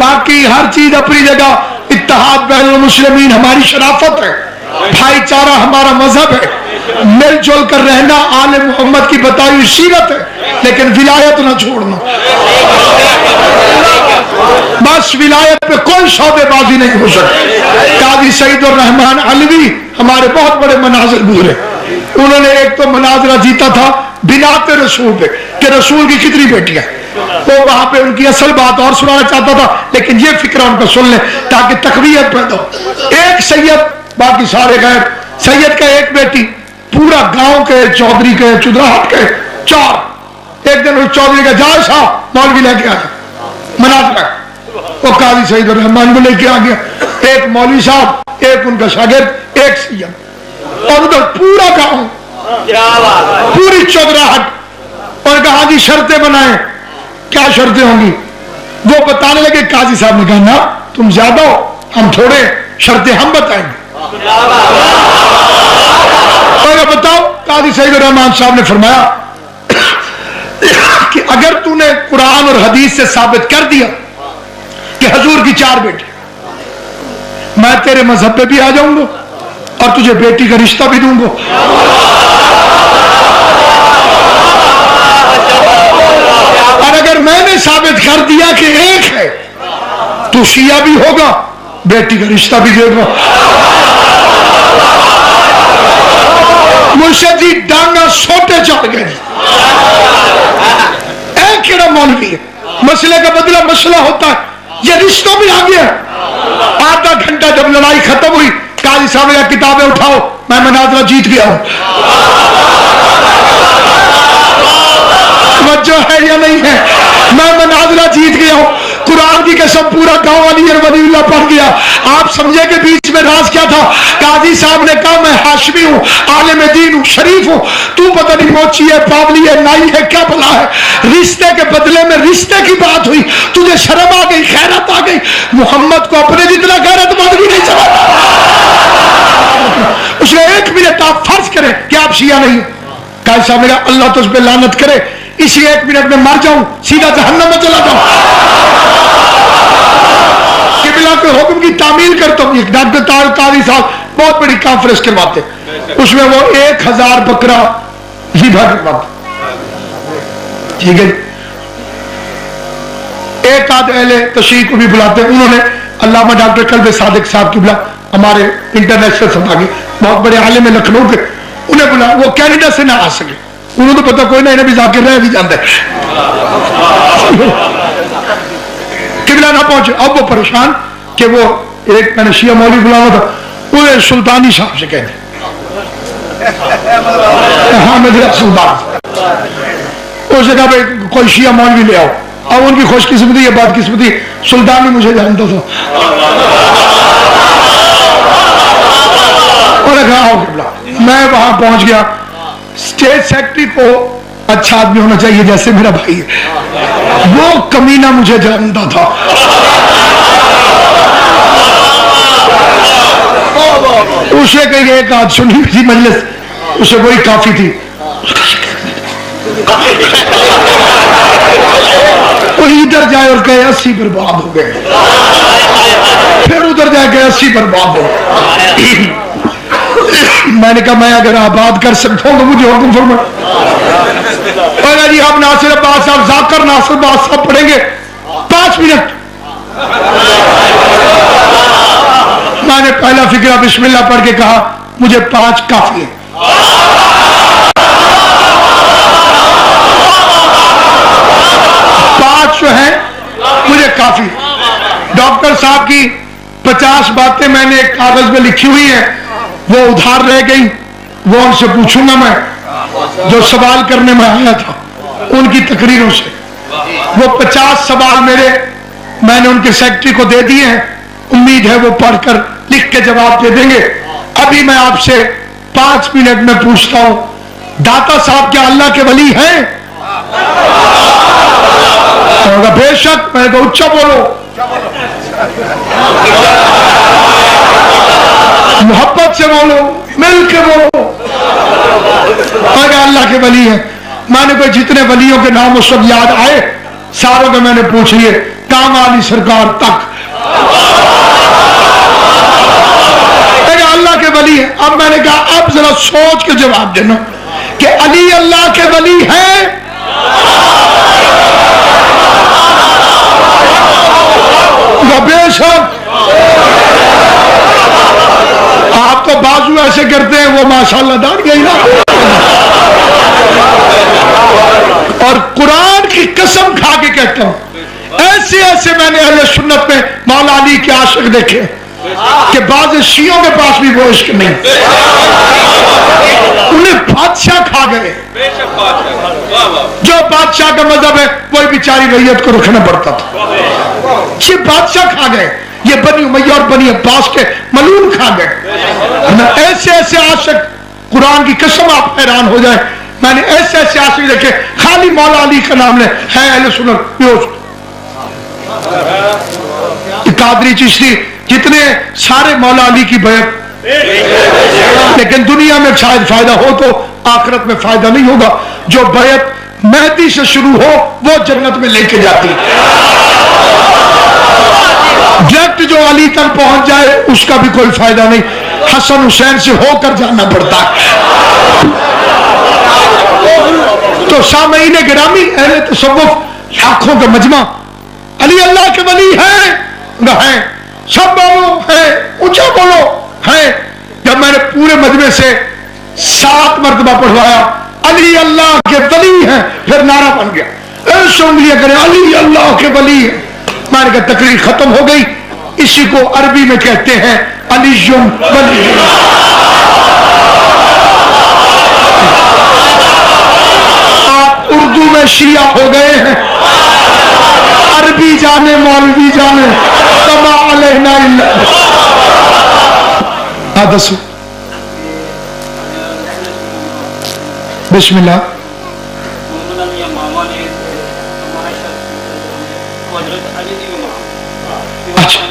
बाकी हर चीज अपनी जगह, इत्तेहाद बैनुल मुस्लिमीन हमारी शराफत है, भाईचारा हमारा मजहब है, मिलजुल कर रहना आले मोहम्मद की बताई हुई सीरत है, लेकिन विलायत ना छोड़ना। बस विलायत पे कोई सौदेबाजी नहीं हो सकती। काजी सईदुर रहमान अलवी हमारे बहुत बड़े मनाजिर गुजरे। उन्होंने एक तो मनाजरा जीता था बिनाते रसूल पे कि रसूल की कितनी बेटियां, वो वहां पे उनकी असल बात और सुनाना चाहता था, लेकिन ये फिक्र उनको सुन ले ताकि तकवीयत पैदा हो। एक सैयद, बाकी सारे गैर। सैयद का एक बेटी, पूरा गांव के, चौधरी के, चुदराहट के 4। एक दिन उस चौधरी का जाय साहब मौलवी लेके आया मनाजरा, वो काजी सईदुर रहमान को लेके आ गया। एक मौलवी साहब, एक उनका शागिर्द, एक सैयद, और उधर पूरा गांव, पूरी चौधराहट। और कहा जी शर्तें बनाए। क्या शर्तें होंगी? वो बताने लगे। काजी साहब ने कहा ना, तुम ज्यादा हो, हम थोड़े, शर्तें हम बताएंगे। और बताओ। काजी सईदुर रहमान साहब ने फरमाया कि अगर तूने कुरान और हदीस से साबित कर दिया कि हजूर की 4 बेटी, मैं तेरे मजहब पे भी आ जाऊंगा और तुझे बेटी का रिश्ता भी दूंगा। और अगर मैंने साबित कर दिया कि एक है, तो शिया भी होगा, बेटी का रिश्ता भी देगा। मुर्शिदी डांगा सोटे चढ़ गए। एक केड़ा मौलवी है, मसले का बदला मसला होता है, ये रिश्ता भी आ गया। आधा घंटा जब लड़ाई खत्म हुई, काजी साहब ने किताबें उठाओ, मैं मनाजरा जीत गया हूं। वजह है या नहीं है? मैं मनाजरा जीत गया हूं। कुरान की कसम, पूरा गांव वलीउल्लाह पढ़ गया। आप समझे कि बीच में राज क्या था? काजी साहब ने कहा मैं हाशमी हूं, आलिम दीन हूं, शरीफ हूं, तू पता नहीं मोची है, पावली है, नाई है, क्या भला है। रिश्ते के बदले में रिश्ते की बात हुई, तुझे शर्म आ गई, खैरत आ गई। मोहम्मद को अपने जितना गैरतमंद भी नहीं समझ। उसने 1 मिनट आप फर्ज करें कि आप शिया नहीं हो। काजी साहब ने कहा अल्लाह तुझ पे लानत करे, इसी 1 मिनट में मर जाऊं, सीधा जहन्नम में चला जाऊं। किबला के हुक्म की तामील करता हूं। डॉक्टर काजी साहब बहुत बड़ी कॉन्फ्रेंस करवाते, उसमें वो 1000 बकरा ज़िबा करवाते। ठीक है, एक आध अहले तशरीह को भी बुलाते। उन्होंने अल्लामा डॉक्टर कल्बे सादिक साहब किबला, हमारे इंटरनेशनल सभा के बहुत बड़े आलिम है लखनऊ के, उन्हें बुला। वो कैनेडा से ना आ सके, उन्होंने तो पता कोई ना, इन्हें भी जाके रह भी जाता है, किबला ना पहुंचे। अब वो परेशान कि वो एक मैंने शिया मौलवी बुलाना था, वो सुल्तानी साहब से कहते हामिद सुल्तान, उसने कहा भाई कोई शिया मौलवी ले आओ। अब उनकी खुशकिस्मती, ये बात किस्मती, सुल्तानी मुझे जानता था। और कहा आओ किबला। मैं वहां पहुंच गया। स्टेट सेक्रेटरी को अच्छा आदमी होना चाहिए जैसे मेरा भाई है, वो कमीना मुझे जानता था। उसे कहीं एक आध सुनी थी मजलिस, उसे वही काफी थी। वो इधर जाए और कहे 80 बर्बाद हो गए, फिर उधर जाए कहे 80 बर्बाद हो गए। मैंने कहा मैं अगर आबाद कर सकता हूं तो मुझे हुक्म फरमाओ। जी आप नासिर अब्बास साहब, जाकर नासिर अब्बास साहब पढ़ेंगे 5 मिनट। मैंने पहला फिक्रा बिस्मिल्लाह पढ़ के कहा मुझे 5 काफी है। 5 जो है मुझे काफी। डॉक्टर साहब की 50 बातें मैंने एक कागज में लिखी हुई है, वो उधार रह गई, वो उनसे पूछूंगा मैं जो सवाल करने में आया था उनकी तकरीरों से। वो 50 सवाल मैंने उनके सेक्रेटरी को दे दिए हैं, उम्मीद है वो पढ़कर लिख के जवाब दे देंगे। अभी मैं आपसे 5 मिनट में पूछता हूं, दाता साहब क्या अल्लाह के वली हैं? बेशक। मैंने कहा उच्चा बोलो, मोहब्बत से बोलो, मिल के बोलो। अल्लाह के वली है। मैंने कोई जितने वलियों के नाम उस सब याद आए सारों के मैंने पूछ लिए। कामाली सरकार तक। अल्लाह के वली है। अब मैंने कहा अब जरा सोच के जवाब देना कि अली अल्लाह के वली है? बेशक। आप तो बाजू ऐसे करते हैं, वो माशाल्लाह दाढ़ी गई ना। और कुरान की कसम खा के कहता हूं, ऐसे ऐसे मैंने अहले सुन्नत में मौला अली के आशिक देखे कि बाज़ शियों के पास भी वो इश्क नहीं, उन्हें बादशाह खा गए। जो बादशाह का मजहब है वही बेचारी रैयत को रखना पड़ता था। ये बादशाह खा गए, ये बनी उमैया और बनी अब्बास के मलून खा गए। ऐसे ऐसे आशिक, कुरान की कसम आप हैरान हो जाए, मैंने ऐसे ऐसे आशिक देखे, खाली मौला अली का नाम ले है अहले सुन्नत। कादरी चिश्ती जितने सारे मौला अली की बैत, लेकिन दुनिया में शायद फायदा हो तो आखिरत में फायदा नहीं होगा। जो बैत मेहदी से शुरू हो वो जन्नत में लेके जाती, डायरेक्ट जो अली तक पहुंच जाए उसका भी कोई फायदा नहीं, हसन हुसैन से होकर जाना पड़ता है। तो सामईन गिरामी, अहले तसव्वुफ लाखों का मजमा, अली अल्लाह के वली है, सब बोलो है, ऊंचा बोलो है। जब मैंने पूरे मजमे से 7 मरतबा पढ़वाया अली अल्लाह के वली है, फिर नारा बन गया ऐसे उंगलियां करें अली अल्लाह के वली है। मैंने कहा तकरीर खत्म हो गई। इसी को अरबी में कहते हैं अलीयुम वली। आप उर्दू में शिया हो गए हैं, अरबी जाने मौलवी जाने, तबा अलैना इल्ला। दसो बिस्मिल्लाह। अच्छा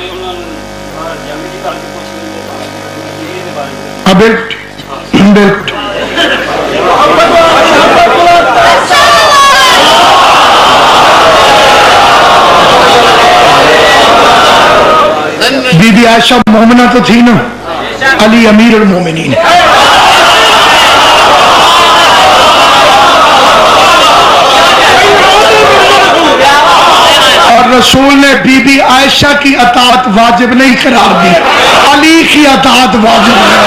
बीबी आयशा मोमिना तो थी ना, अली अमीरुल मोमिनीन। और रसूल ने बीबी आयशा की अताअत वाजिब नहीं करार दी, अली की अताअत वाजिब है।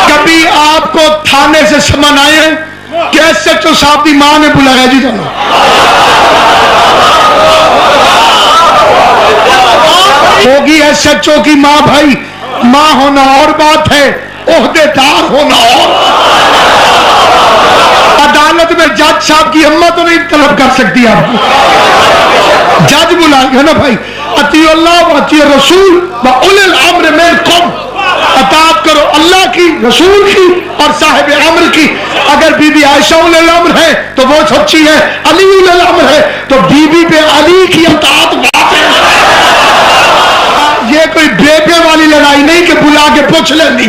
कभी आपको थाने से समन आए कि एसएचओ साहब की मां ने बुलाया जी दोनों, होगी एसएचओ की मां, भाई मां होना और बात है, ओहदेदार होना और। अदालत में जज साहब की अम्मा तो नहीं तलब कर सकती आपको, जज बुलाएंगे ना भाई। अती अल्लाह व अती रसूल व उलिल अम्र मिनकुम, अताअत करो अल्लाह की, रसूल की और साहिब अम्र की। अगर बीबी आयशा उलिल अम्र है तो वो सच्ची है, अली उलिल अम्र है तो बीबी पे अली की अताअत वाजिब है। ये कोई बेबे वाली लड़ाई नहीं कि बुला के पूछ लेनी।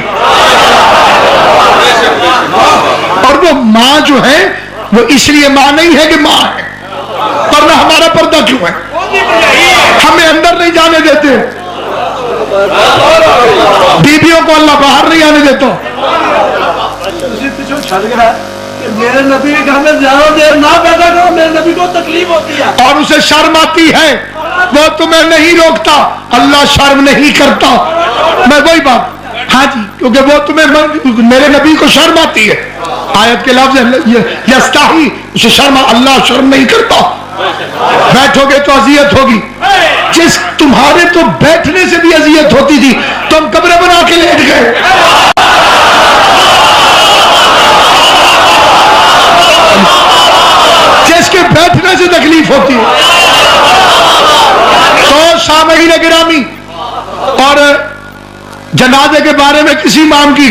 और वो माँ जो है वो इसलिए माँ नहीं है कि माँ है, वरना हमारा पर्दा क्यों है? हमें अंदर नहीं जाने देते, बीबियों को अल्लाह बाहर नहीं आने देता। मेरे नबी के घर में ज्यादा देर ना पैदा करो, मेरे नबी को तकलीफ होती है और उसे शर्म आती है, वो तुम्हें नहीं रोकता, अल्लाह शर्म नहीं करता। मैं वही बात, हाँ जी, क्योंकि वो तुम्हें, मेरे नबी को शर्म आती है। आयत के लफ्ज़ यस्ताही, उसे शर्म, अल्लाह शर्म नहीं करता। बैठोगे तो अजियत होगी, जिस तुम्हारे तो बैठने से भी अजियत होती थी, तुम कब्र बना के लेट गए। जिसके बैठने से तकलीफ होती है। तो सामईन गिरामी, और जनाजे के बारे में किसी इमाम की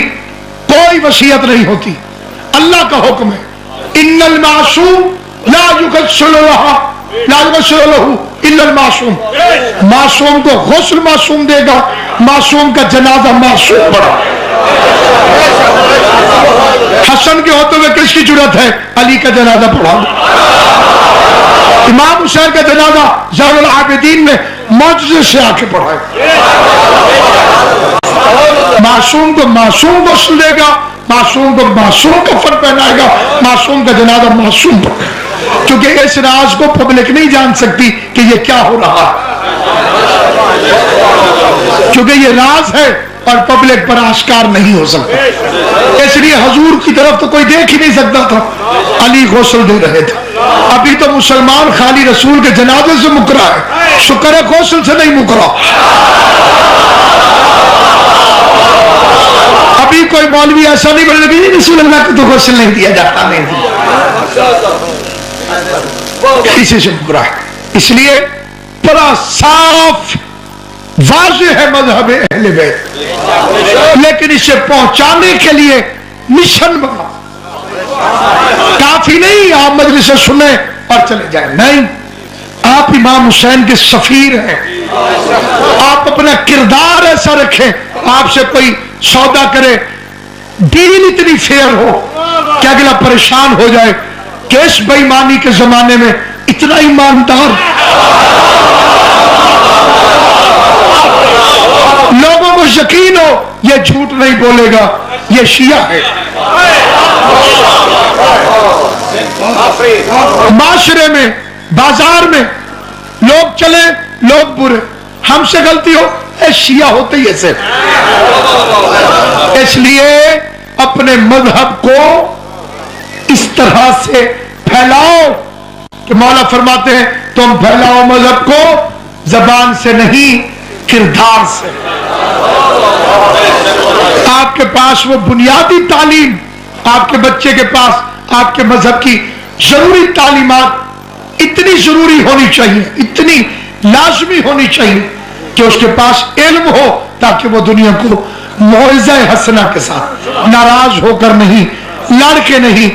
कोई वसीयत नहीं होती, अल्लाह का हुक्म है। इन्नल मासूम ला युगस्सलुहा ला युबश्शिरु लहू इल्लल मासूम। मासूम को गुस्ल मासूम देगा, मासूम का जनाजा मासूम पड़ा। हसन के होते हुए किसकी जरूरत है? अली का जनाजा पढ़ा। इमाम हुसैन का जनाजा ज़ैनुल आबिदीन ने मौजूद से आके पढ़ाए। मासूम को मासूम गुस्ल देगा, मासूम को मासूम कफन पहनाएगा, मासूम का जनाजा मासूम पढ़ेगा। क्योंकि इस राज को पब्लिक नहीं जान सकती कि ये क्या हो रहा है, क्योंकि ये राज है और पब्लिक पर आश्कार नहीं हो सकता। इसलिए हजूर की तरफ तो कोई देख ही नहीं सकता था। अली गौसल दे रहे थे। अभी तो मुसलमान खाली रसूल के जनाजे से मुकरा है, शुक्र है गौसल से नहीं मुकरा। अभी कोई मौलवी ऐसा नहीं बोले कि रसूल अल्लाह को तो गौसल नहीं दिया जाता, नहीं दिया, इसी से मुकरा है। इसलिए बड़ा साफ वाज़ेह है मज़हब अहले बैत, लेकिन इसे पहुंचाने के लिए मिशन बना। काफी नहीं आप मजलिस से सुने और चले जाए, नहीं, आप इमाम हुसैन के सफीर हैं। आप अपना किरदार ऐसा रखें, आपसे कोई सौदा करे, डील इतनी फेयर हो कि अगला परेशान हो जाए कि इस बेईमानी के जमाने में इतना ईमानदार लोगों को यकीन हो ये झूठ नहीं बोलेगा, ये शिया है। माशरे में, बाजार में लोग चले, लोग बुरे, हमसे गलती हो, शिया होते ही ऐसे। इसलिए अपने मजहब को इस तरह से फैलाओ कि मौला फरमाते हैं तुम फैलाओ मजहब को जबान से नहीं, किरदार से। आपके पास वो बुनियादी तालीम, आपके बच्चे के पास आपके मजहब की जरूरी तालीमात इतनी जरूरी होनी चाहिए, इतनी लाजमी होनी चाहिए कि उसके पास इल्म हो, ताकि वो दुनिया को मौइज़ा हसना के साथ, नाराज होकर नहीं, लड़ के नहीं।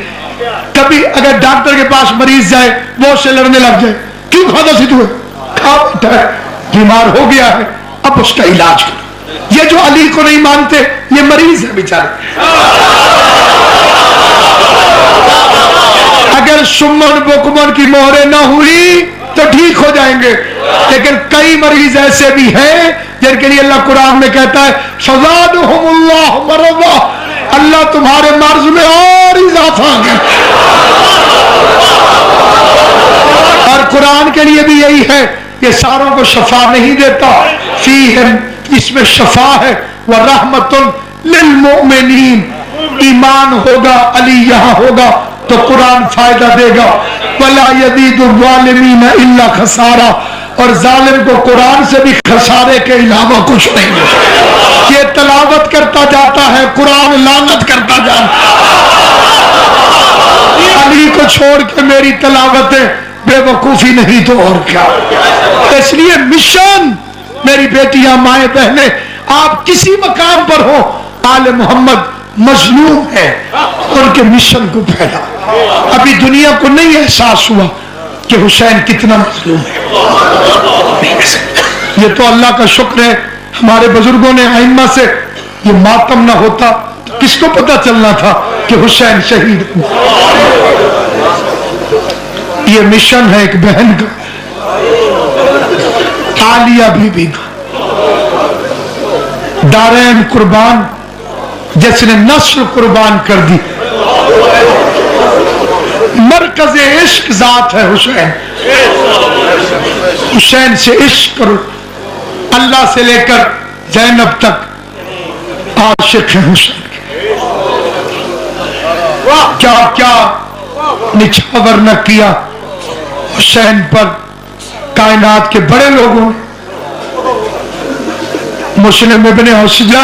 कभी अगर डॉक्टर के पास मरीज जाए वो उससे लड़ने लग जाए, क्यों खादा सी तू खा बैठा है, बीमार हो गया है, अब उसका इलाज करो। ये जो अली को नहीं मानते ये मरीज है बेचारे। अगर सुमन बुकमन की मोहरें ना हुई तो ठीक हो जाएंगे, लेकिन कई मरीज ऐसे भी हैं जिनके लिए अल्लाह कुरान में कहता है फ़ज़ादहुमुल्लाह मरज़ा, अल्लाह तुम्हारे मर्ज में और इजाफा है। और कुरान के लिए भी यही है, ये सारों को शफा नहीं देता, फीहिम, इसमें शफा है, व रहमतुन लिल मोमिनीन, ईमान होगा, अली यहाँ होगा तो कुरान फायदा देगा। वला यज़ीदु ज़ालिमीन इल्ला खसारा, और जालिम को कुरान से भी खसारे के अलावा कुछ नहीं है। ये तलावत करता जाता है, कुरान लानत करता जाता। अली को छोड़ के मेरी तलावत है बेवकूफी नहीं तो और क्या। इसलिए मिशन, मेरी बेटियां, माए बहने, आप किसी मकाम पर हो, आले मोहम्मद मजलूम है, उनके मिशन को फैला। अभी दुनिया को नहीं एहसास हुआ कि हुसैन कितना मजलूम है। ये तो अल्लाह का शुक्र है, हमारे बुजुर्गों ने आइम्मा से ये मातम ना होता तो किसको पता चलना था कि हुसैन शहीद हुआ। ये मिशन है एक बहन का, आलिया बीबी का, दारैन कुर्बान, जिसने नस्ल कुर्बान कर दी। मरकज इश्क जात है हुसैन। हुसैन से इश्क करो, अल्लाह से लेकर जैनब तक आशिक है हुसैन के। क्या क्या निछावर न किया हुसैन पर कायनात के बड़े लोगों ने। मुस्लिम इब्ने हौसला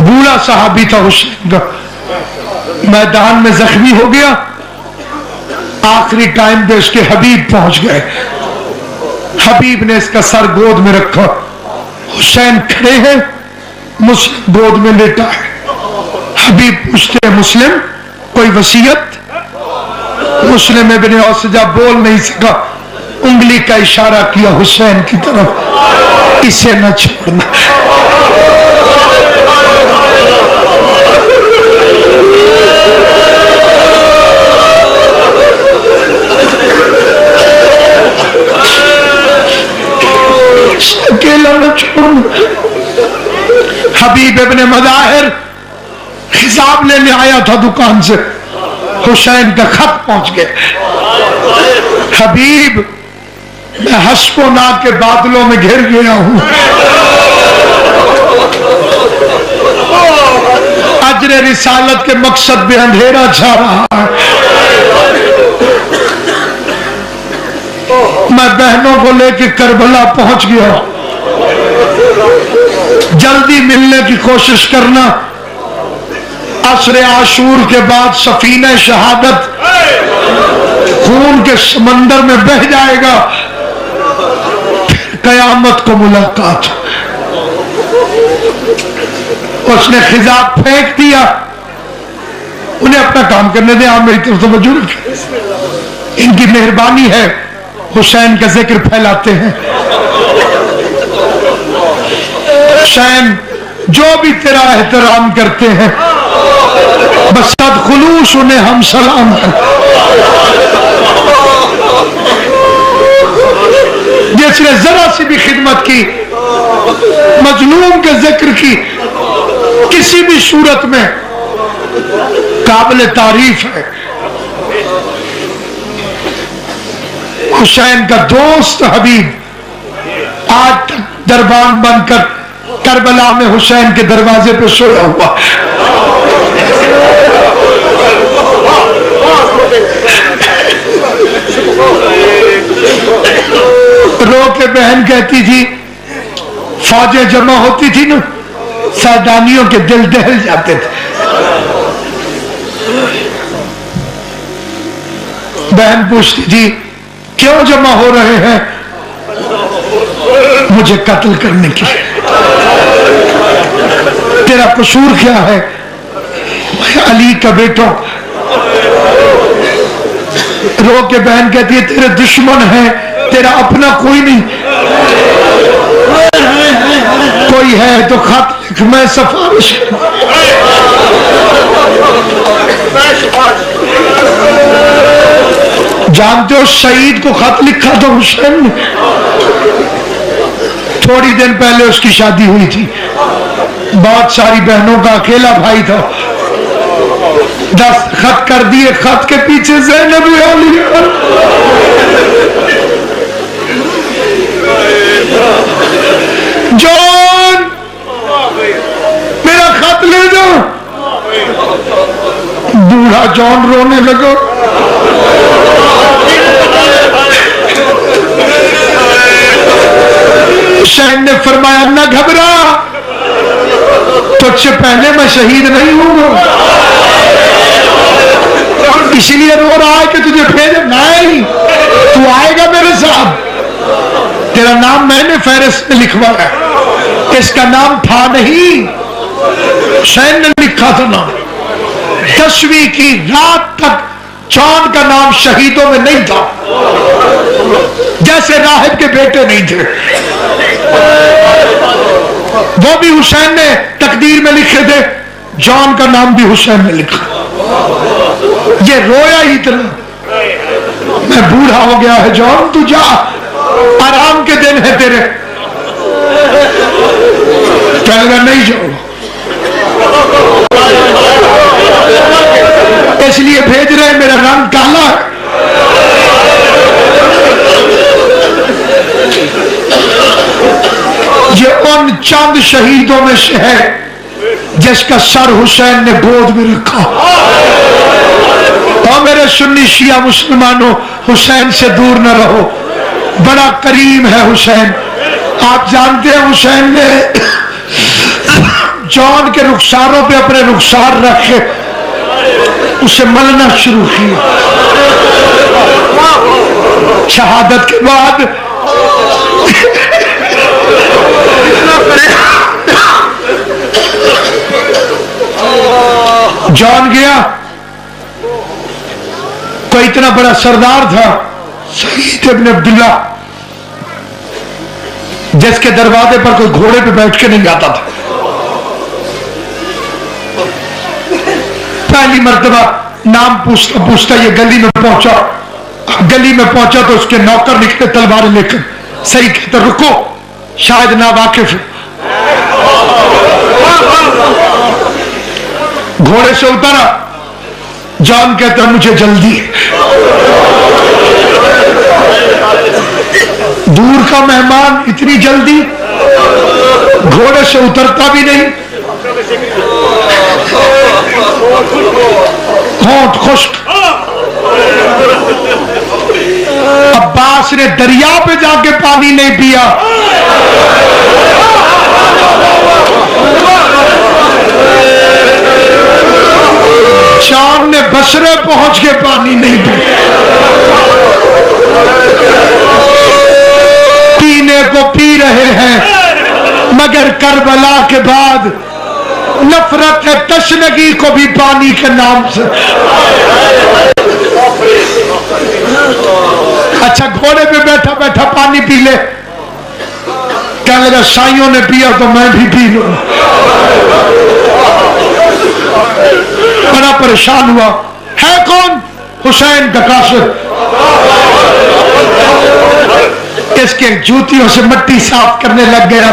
बूढ़ा सहाबी था हुसैन का, मैदान में जख्मी हो गया, आखिरी टाइम पे उसके हबीब पहुंच गए। हबीब ने इसका सर गोद में रखा, हुसैन खड़े हैं, मुस्लिम गोद में लेटा है। हबीब पूछते हैं मुस्लिम कोई वसीयत? मुस्लिम इब्ने औसजा बोल नहीं सका, उंगली का इशारा किया हुसैन की तरफ, इसे न छोड़ना। अकेला न छोड़ना। हबीब इब्ने मज़ाहिर हिसाब लेने आया था दुकान से, हुसैन का खत पहुंच गया। हबीब, मैं हस्पोना के बादलों में घिर गया हूं, अजर रिसालत के मकसद में अंधेरा छा रहा है। मैं बहनों को लेकर करबला पहुंच गया, जल्दी मिलने की कोशिश करना। असरे आशूर के बाद सफीने शहादत खून के समंदर में बह जाएगा, कयामत को मुलाकात। उसने खिजाब फेंक दिया, उन्हें अपना काम करने दे, आप मेरी तरफ तवज्जो रखें, इनकी मेहरबानी है, हुसैन का जिक्र फैलाते हैं। हुसैन जो भी तेरा एहतराम करते हैं, बस सदखुलूस उन्हें हम सलाम करते। जिसने जरा सी भी खिदमत की, मजलूम के जिक्र की, किसी भी सूरत में काबिल तारीफ है। हुसैन का दोस्त हबीब आज तक दरबान बनकर करबला में हुसैन के दरवाजे पे सोया हुआ। रो के बहन कहती थी, फौजें जमा होती थी ना, सैदानियों के दिल दहल जाते थे। बहन पूछती थी, क्यों जमा हो रहे हैं? मुझे कत्ल करने की। तेरा कसूर क्या है? मैं अली का बेटा। रो के बहन कहती है, तेरे दुश्मन है, तेरा अपना कोई नहीं। कोई है तो खत लिख, मैं सिफारिश। जानते हो शहीद को खत लिखा था हुसैन ने। थोड़ी दिन पहले उसकी शादी हुई थी, बहुत सारी बहनों का अकेला भाई था, 10 खत कर दिए, खत के पीछे ज़ैनब जॉन मेरा खत ले जाओ। बूढ़ा जॉन रोने लगा। हुसैन ने फरमाया, न घबरा, तुझसे पहले मैं शहीद नहीं हूं, इसलिए रो रहा है कि तुझे भेज। नहीं, तू आएगा मेरे साथ, तेरा नाम मैंने फेरिस्त में लिखवाया। इसका नाम था नहीं, हुसैन ने लिखा था नाम। 10वीं की रात तक चांद का नाम शहीदों में नहीं था, जैसे राहिब के बेटे नहीं थे। वो भी हुसैन ने तकदीर में लिखे थे, जॉन का नाम भी हुसैन ने लिखा। ये रोया ही इतना, मैं बूढ़ा हो गया है जॉन, तू जा, आराम के दिन है तेरे। कहना नहीं जाऊंगा, इसलिए भेज रहे, मेरा रंग काला है। ये उन चंद शहीदों में से है जिसका सर हुसैन ने गोद में रखा। और मेरे सुन्नी शिया मुसलमानों, हुसैन से दूर न रहो, बड़ा करीम है हुसैन। आप जानते हैं हुसैन ने जॉन के रुखसारों पे अपने रुखसार रखे, उसे मलना शुरू किया। शहादत के बाद जॉन गया, कोई इतना बड़ा सरदार था सईद इब्न अब्दुल्ला, जिसके दरवाजे पर कोई घोड़े पे बैठ के नहीं आता था। पहली मर्तबा नाम पूछता पूछता ये गली में पहुंचा। गली में पहुंचा तो उसके नौकर निकले तलवारें लेकर। सही कहता रुको, शायद ना वाकिफ है। घोड़े से उतरा। जॉन कहता मुझे जल्दी है। दूर का मेहमान इतनी जल्दी, घोड़े से उतरता भी नहीं, होंठ खुश्क। अब्बास ने दरिया पे जाके पानी नहीं पिया, शाम ने बसरे पहुंच के पानी नहीं पिया। पीने को पी रहे हैं, मगर करबला के बाद नफरत है तशनगी को भी पानी के नाम से। अच्छा, घोड़े पे बैठा बैठा पानी पी ले। कहने लगा साइयों ने पिया तो मैं भी पी लूं। बड़ा परेशान हुआ। है कौन? हुसैन का कासिद। इसके जूतियों से मिट्टी साफ करने लग गया।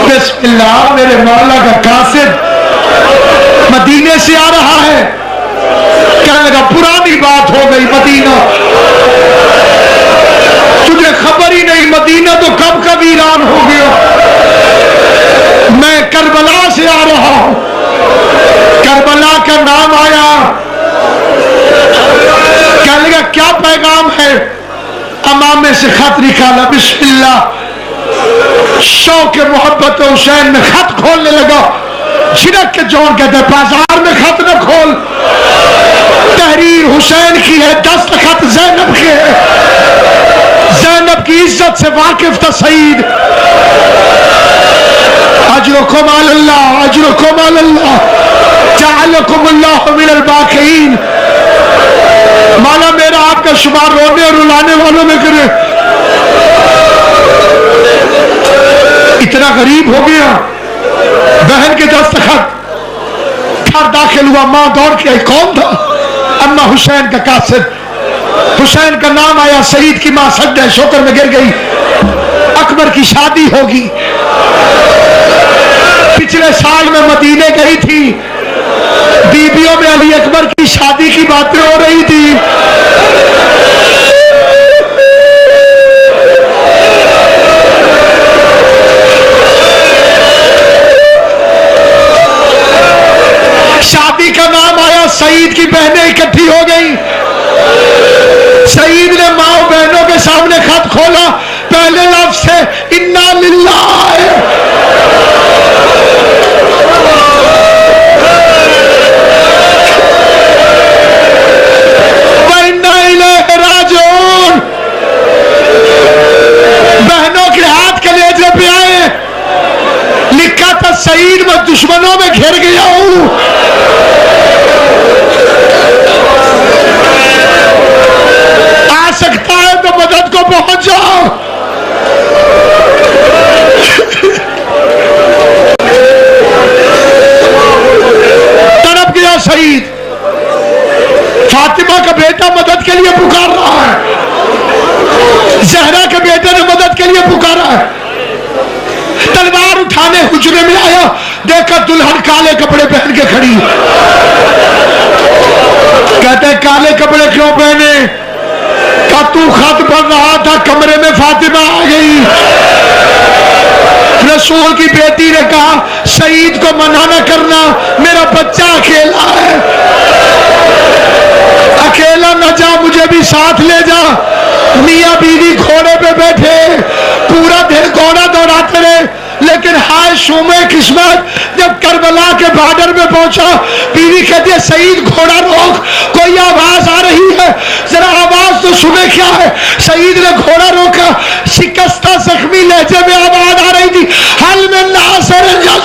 बिस्मिल्लाह, मेरे मौला का कासिद मदीने से आ रहा है। कहने लगा पुरानी बात हो गई, मदीना तुझे खबर ही नहीं, मदीना तो कब का वीरान हो गया। मैं करबला से आ रहा हूं। करबला का नाम आया। कहने लगा क्या पैगाम है? अमामे से खत निकाला। बिस्मिल्लाह, शौक मोहब्बत हुसैन में खत खोलने लगा। छिड़क के जोर कहते बाजार में खत न खोल, तहरीर हुसैन की है, दस्तखत ज़ैनब के है। ज़ैनब की इज्जत से वाकिफ था सईद। अजरुकुम अल्लाह, अजरुकुम अल्लाह, जअलकुम अल्लाह मिनल बाक़ीन। माना मेरा आपका शुमार रोने और रुलाने वालों में करे। इतना गरीब हो गया। बहन के दस्तखत। घर दाखिल हुआ, मां दौड़ के आई। कौन था? अम्मा हुसैन का कासिद। हुसैन का नाम आया। सईद की मां सजदे शोकर में गिर गई। अकबर की शादी होगी। पिछले साल में मदीने गई थी, बीबियों में अली अकबर की शादी की बातें हो रही थी। शादी का नाम आया। सईद की बहनें इकट्ठी हो गई। सईद ने माँ बहनों के सामने खत खोला। पहले लफ्ज से इन्ना लिल्लाह, व इन्ना इलैहि राजिऊन। बहनों के हाथ कलेजे पे आए। लिखा था सईद मैं दुश्मनों में घिर गया हूं। आ सकता है तो मदद को पहुंच जाओ। तड़प गया सईद। फातिमा का बेटा मदद के लिए पुकार रहा है। जहरा के बेटे ने मदद के लिए पुकारा है। तलवार उठाने हुजरे में आया, देखा दुल्हन काले कपड़े पहन के खड़ी। कहते काले कपड़े क्यों पहने? का तू खत पढ़ रहा था, कमरे में फातिमा आ गई। रसूल की बेटी ने कहा सईद को मना न करना, मेरा बच्चा अकेला है, अकेला न जा, मुझे भी साथ ले जा। मियां बीवी घोड़े पे बैठे, पूरा दिन घोड़ा दौड़ाते रहे। लेकिन हाय शुमे किस्मत, जब करबला के बॉर्डर में पहुंचा, बीवी कहती है सईद घोड़ा रोक, कोई आवाज आ रही है, जरा आवाज तो सुने क्या है। सईद ने घोड़ा रोका। शिकस्ता जख्मी लहजे में आवाज आ रही थी, हल में नासर या